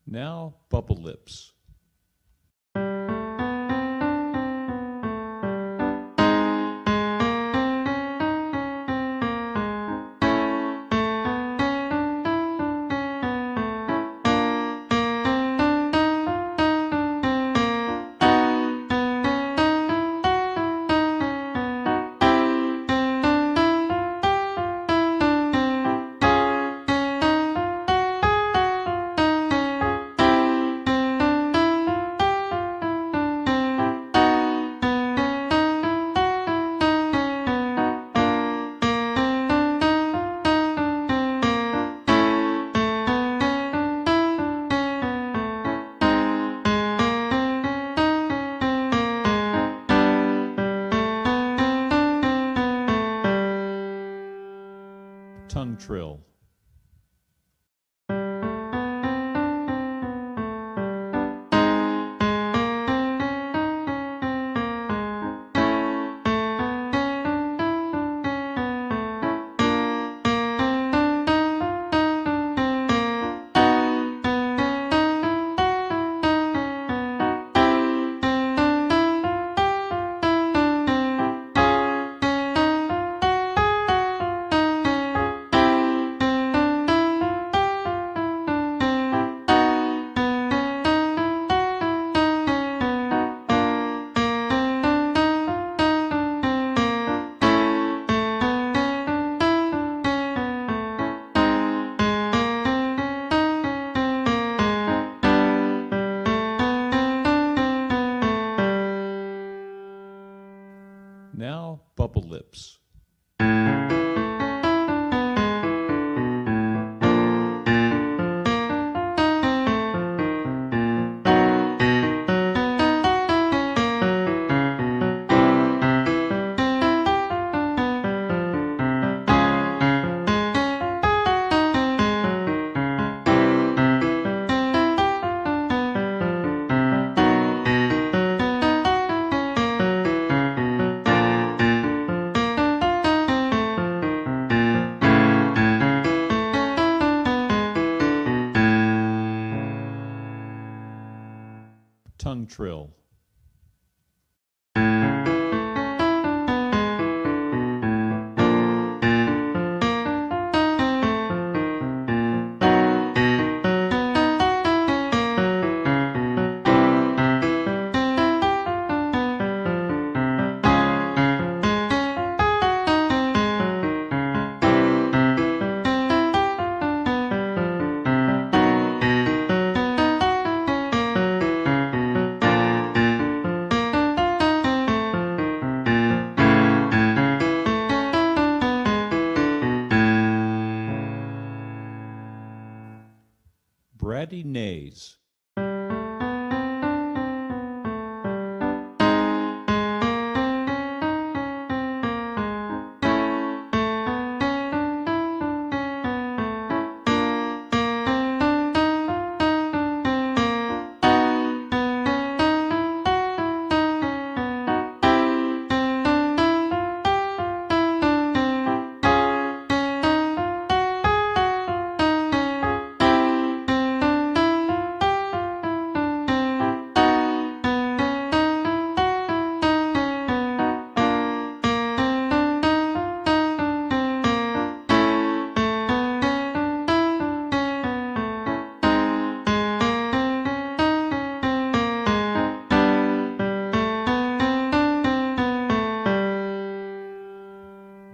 Now bubble lips. Tongue trill. Now bubble lips. Tongue trill. Bratty nays.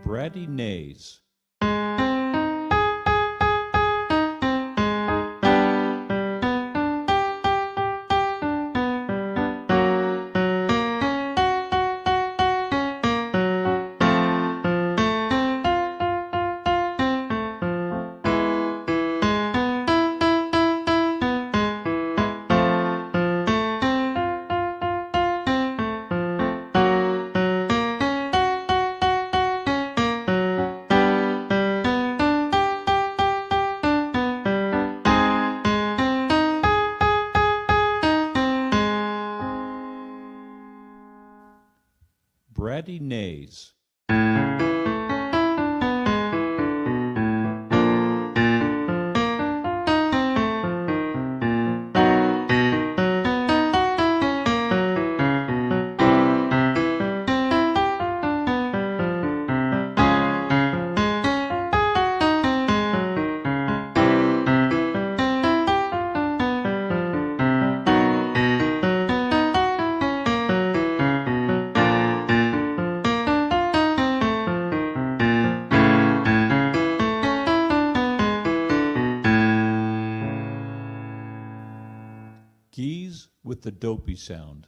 Bratty nays. Bratty nays. Geese with the dopey sound.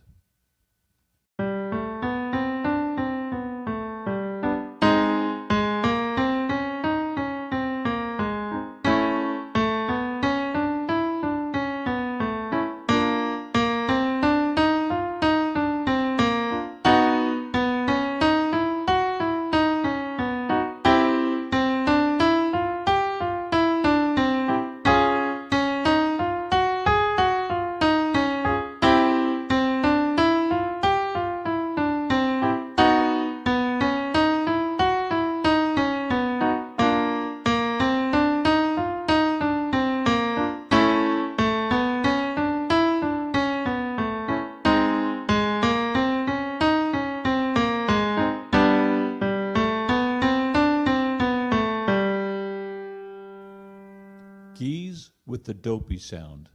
Geese with the dopey sound.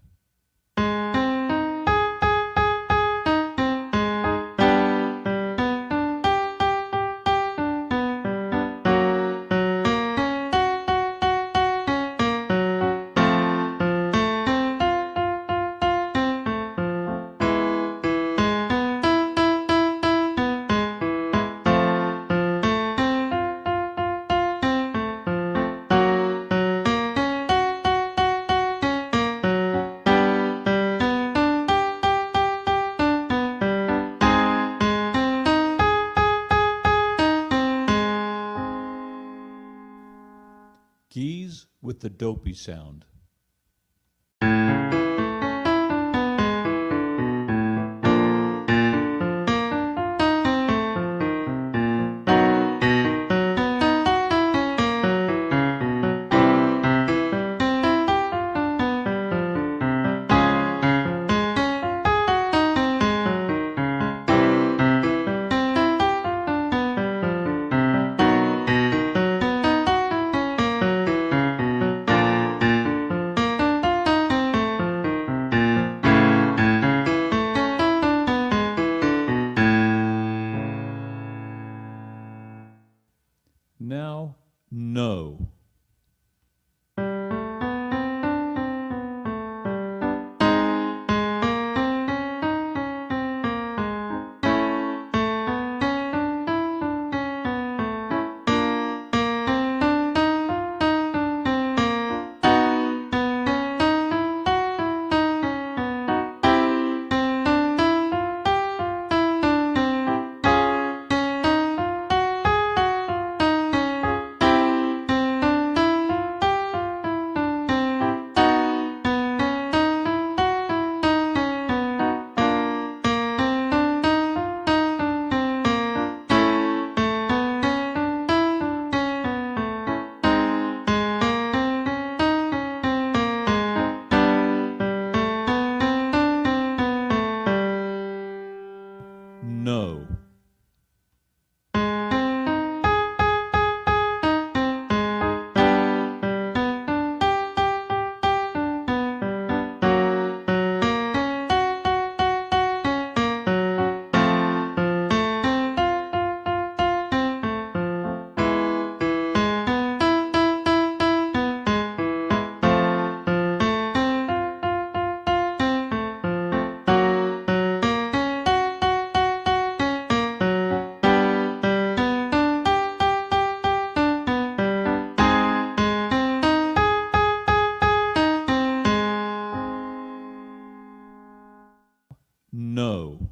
Geese with the dopey sound. Now, no. No. No.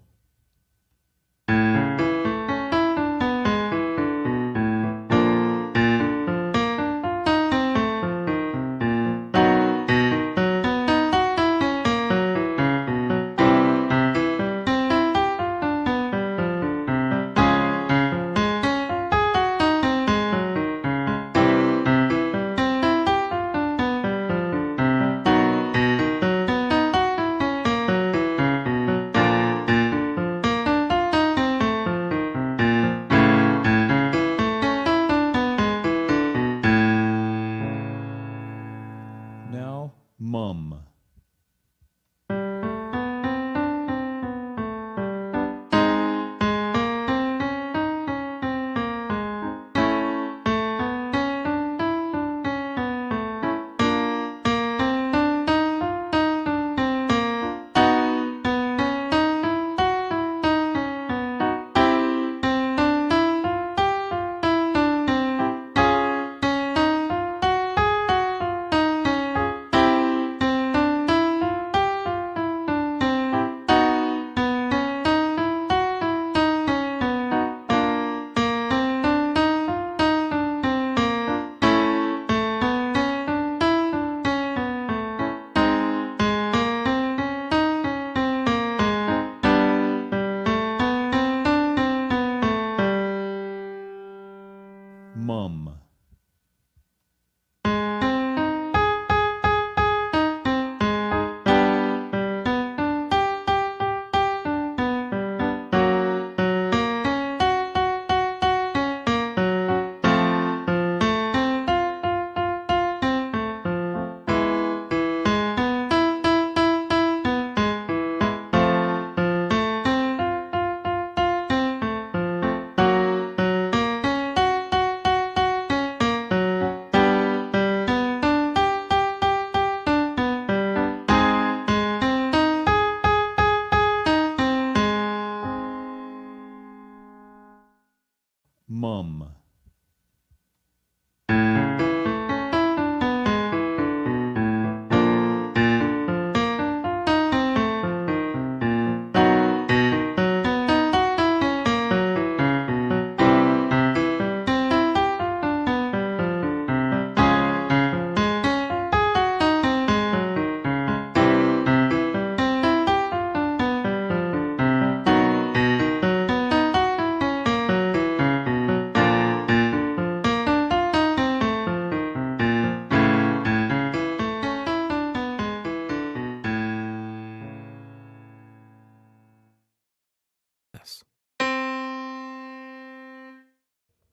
hum.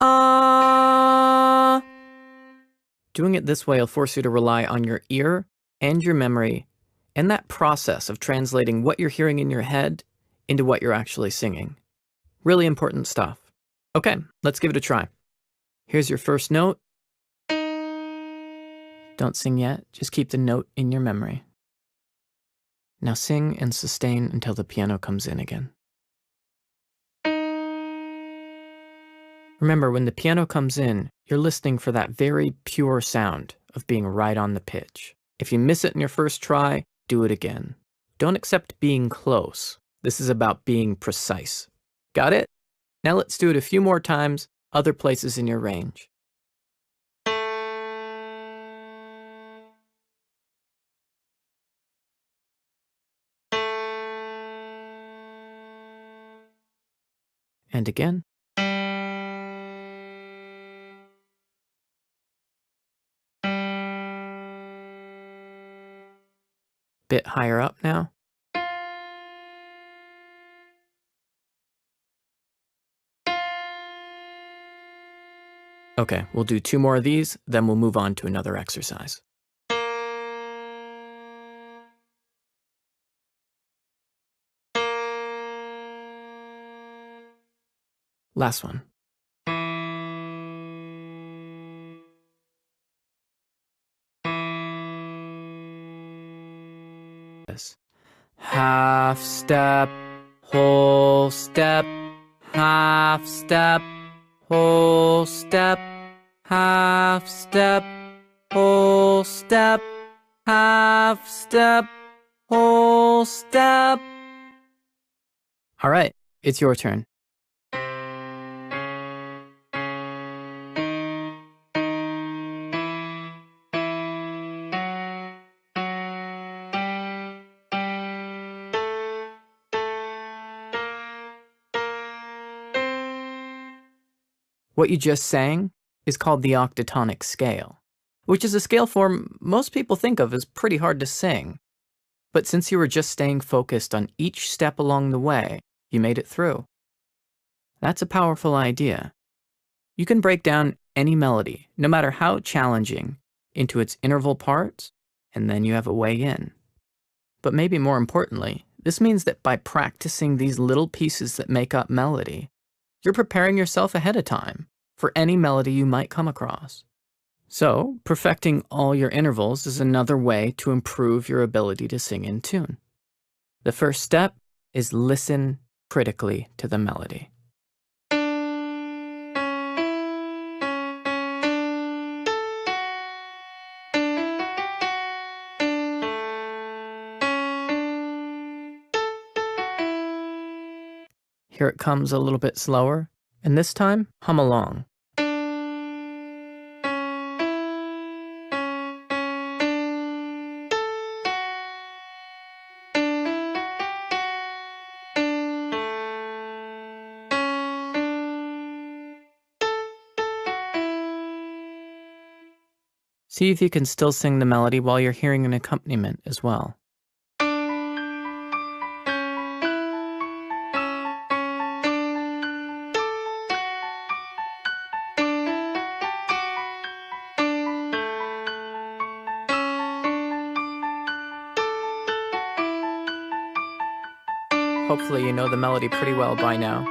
Ah. Doing it this way will force you to rely on your ear and your memory and that process of translating what you're hearing in your head into what you're actually singing. Really important stuff. Okay, let's give it a try. Here's your first note. Don't sing yet, just keep the note in your memory. Now sing and sustain until the piano comes in again. Remember, when the piano comes in, you're listening for that very pure sound of being right on the pitch. If you miss it in your first try, do it again. Don't accept being close. This is about being precise. Got it? Now let's do it a few more times, other places in your range. And again. Bit higher up now. Okay, we'll do 2 more of these, then we'll move on to another exercise. Last one. Half step, whole step, half step, whole step, half step, whole step, half step, whole step. All right, it's your turn. What you just sang is called the octatonic scale, which is a scale form most people think of as pretty hard to sing. But since you were just staying focused on each step along the way, you made it through. That's a powerful idea. You can break down any melody, no matter how challenging, into its interval parts, and then you have a way in. But maybe more importantly, this means that by practicing these little pieces that make up melody, you're preparing yourself ahead of time for any melody you might come across. So, perfecting all your intervals is another way to improve your ability to sing in tune. The first step is listen critically to the melody. Here it comes a little bit slower, and this time, hum along. See if you can still sing the melody while you're hearing an accompaniment as well. Hopefully you know the melody pretty well by now.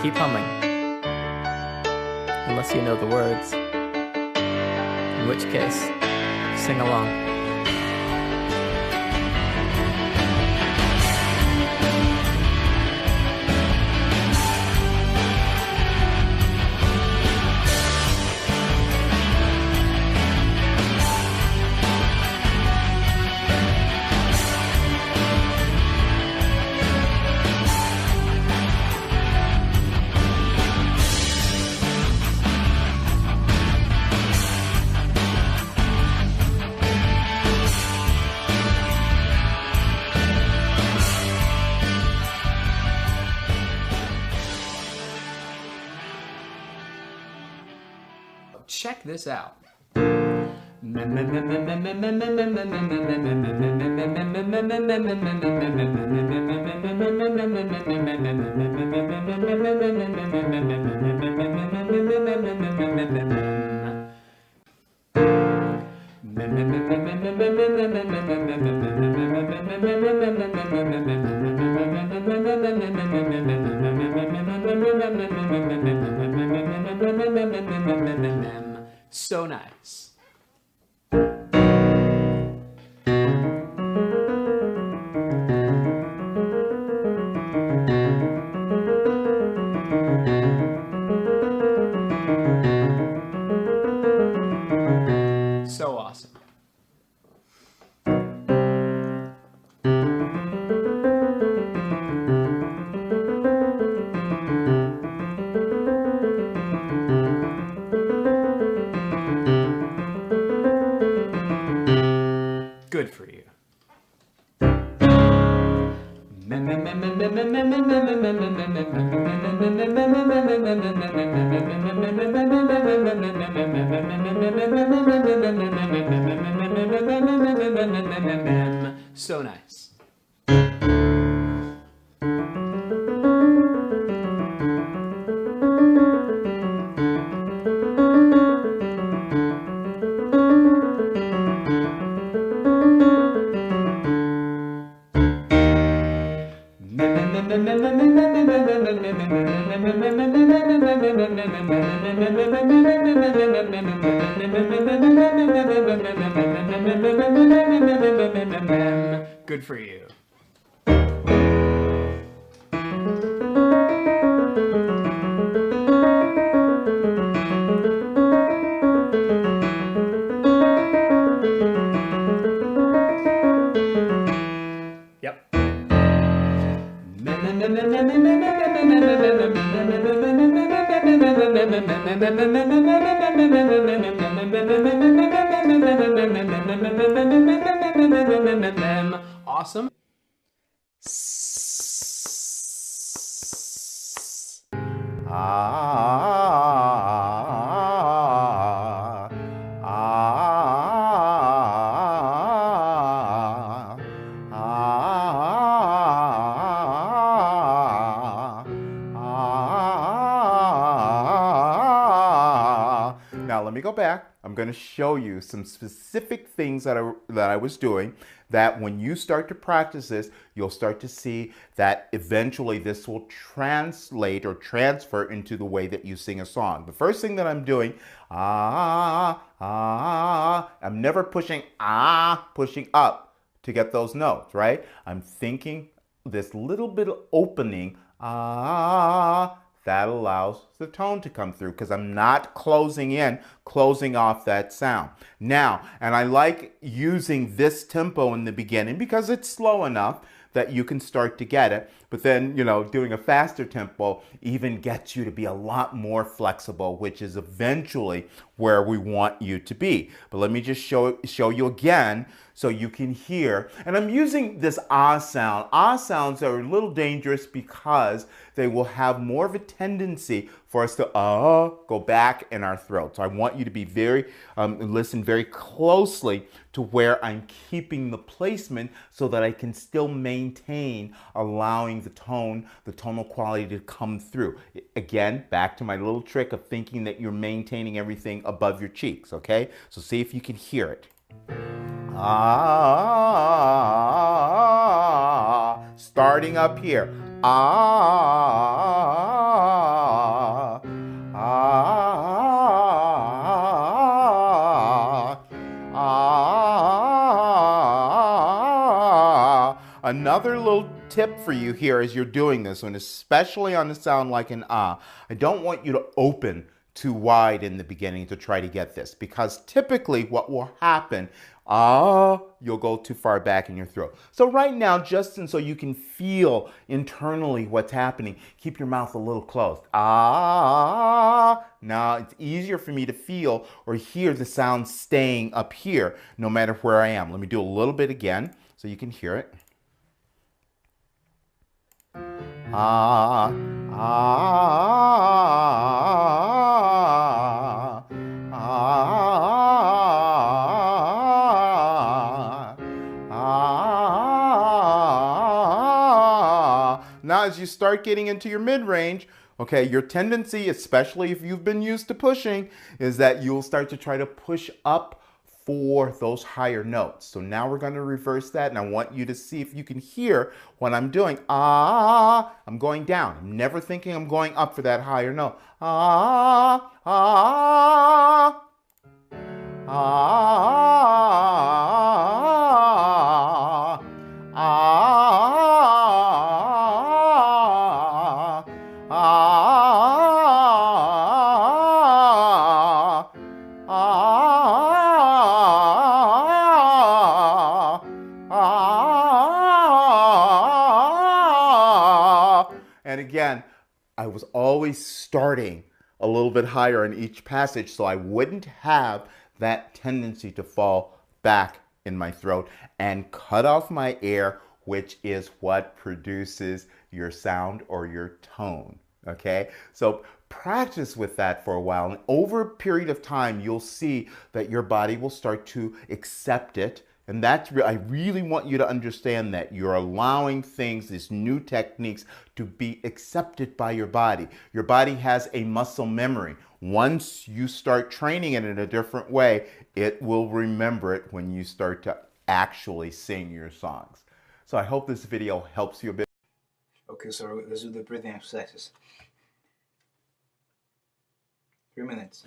Keep humming. Unless you know the words. In which case, sing along. check this out. So nice. So awesome. Good for you. So nice. Good for you. Yep. Awesome. Now let me go back. I'm going to show you some specific things that I was doing that when you start to practice this, you'll start to see that eventually this will translate or transfer into the way that you sing a song. The first thing that I'm doing, I'm never pushing up to get those notes, right? I'm thinking this little bit of opening, that allows the tone to come through because I'm not closing off that sound. Now, and I like using this tempo in the beginning because it's slow enough that you can start to get it. But then, you know, doing a faster tempo even gets you to be a lot more flexible, which is eventually where we want you to be. But let me just show you again so you can hear. And I'm using this ah sound. Ah sounds are a little dangerous because they will have more of a tendency for us to go back in our throat. So I want you to be listen very closely to where I'm keeping the placement so that I can still maintain allowing the tonal quality to come through. Again, back to my little trick of thinking that you're maintaining everything above your cheeks, okay? So see if you can hear it. Starting up here. Another little tip for you here as you're doing this one, especially on a sound like an ah, I don't want you to open too wide in the beginning to try to get this, because typically what will happen, you'll go too far back in your throat. So right now, just so you can feel internally what's happening, keep your mouth a little closed. Now it's easier for me to feel or hear the sound staying up here no matter where I am. Let me do a little bit again so you can hear it. as you start getting into your mid-range, okay, your tendency, especially if you've been used to pushing, is that you'll start to try to push up for those higher notes. So now we're going to reverse that, and I want you to see if you can hear what I'm doing. Ah, I'm going down. I'm never thinking I'm going up for that higher note. Ah, ah, ah, ah, ah, ah, and again, I was always starting a little bit higher in each passage so I wouldn't have that tendency to fall back in my throat and cut off my air, which is what produces your sound or your tone. Okay, so practice with that for a while, and over a period of time you'll see that your body will start to accept it. And that's I really want you to understand that you're allowing things, these new techniques, to be accepted by your body. Your body has a muscle memory. Once you start training it in a different way, it will remember it when you start to actually sing your songs. So I hope this video helps you a bit. Okay, so let's do the breathing exercises. 3 minutes.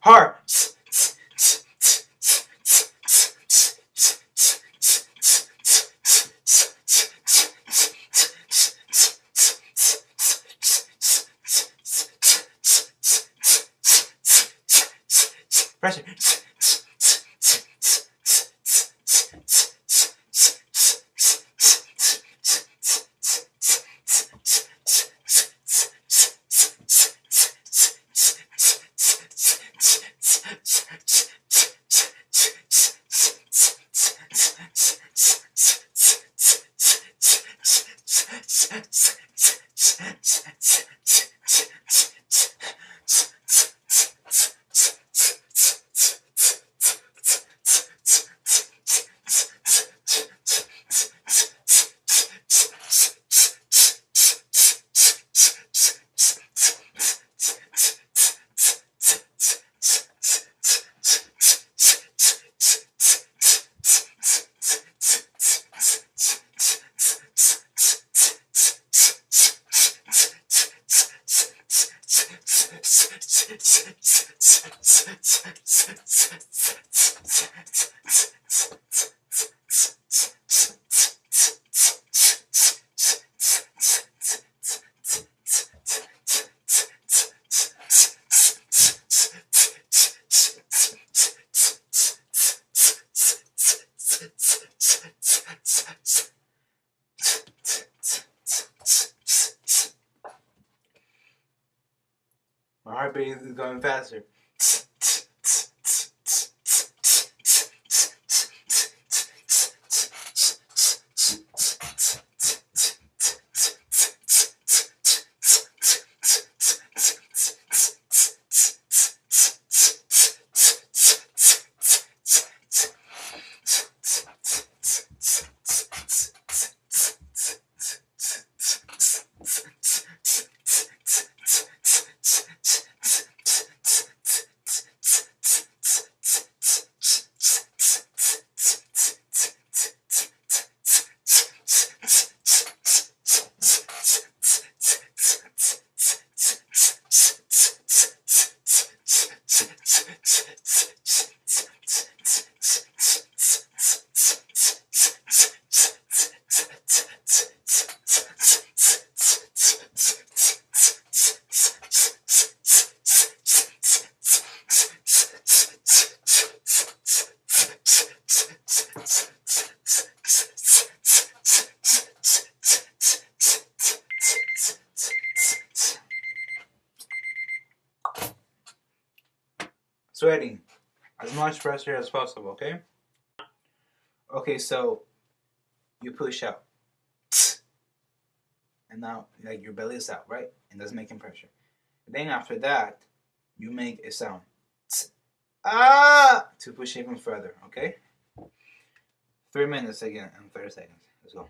Hard. Pressure. My heartbeat is going faster. sweating. As much pressure as possible, okay? Okay, so you push out. And now, like, your belly is out, right? And that's making pressure. And then after that, you make a sound. Ah! To push even further, okay? 3 minutes again and 30 seconds. Let's go.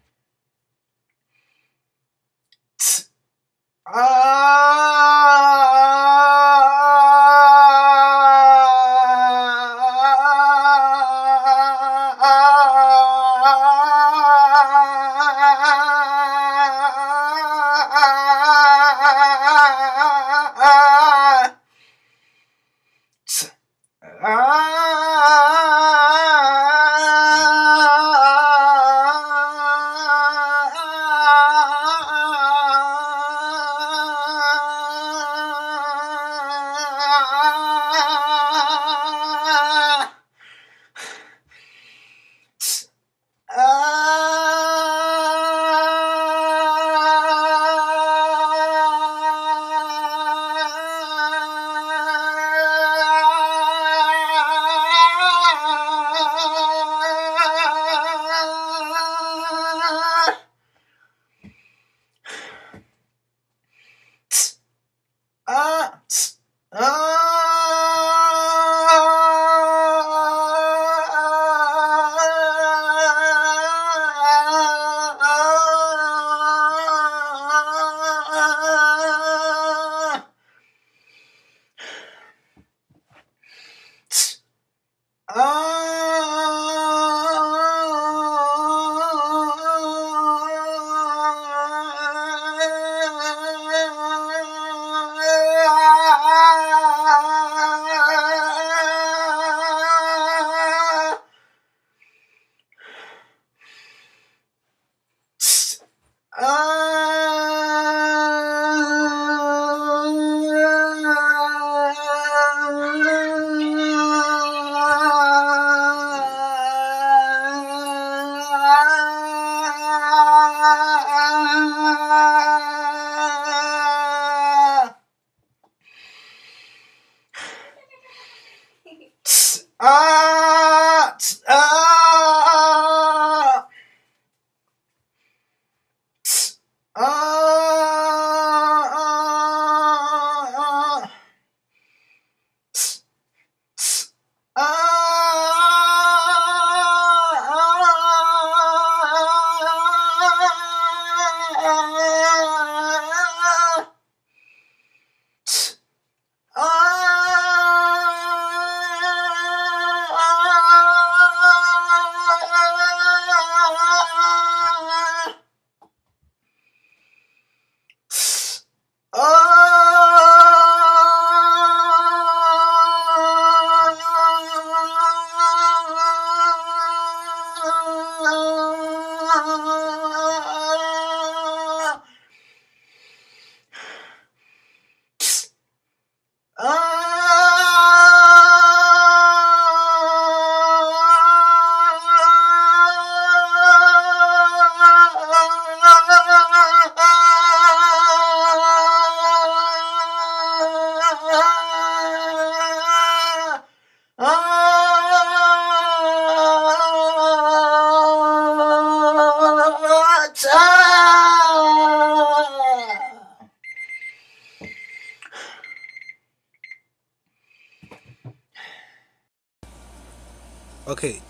Okay,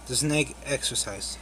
the snake exercise.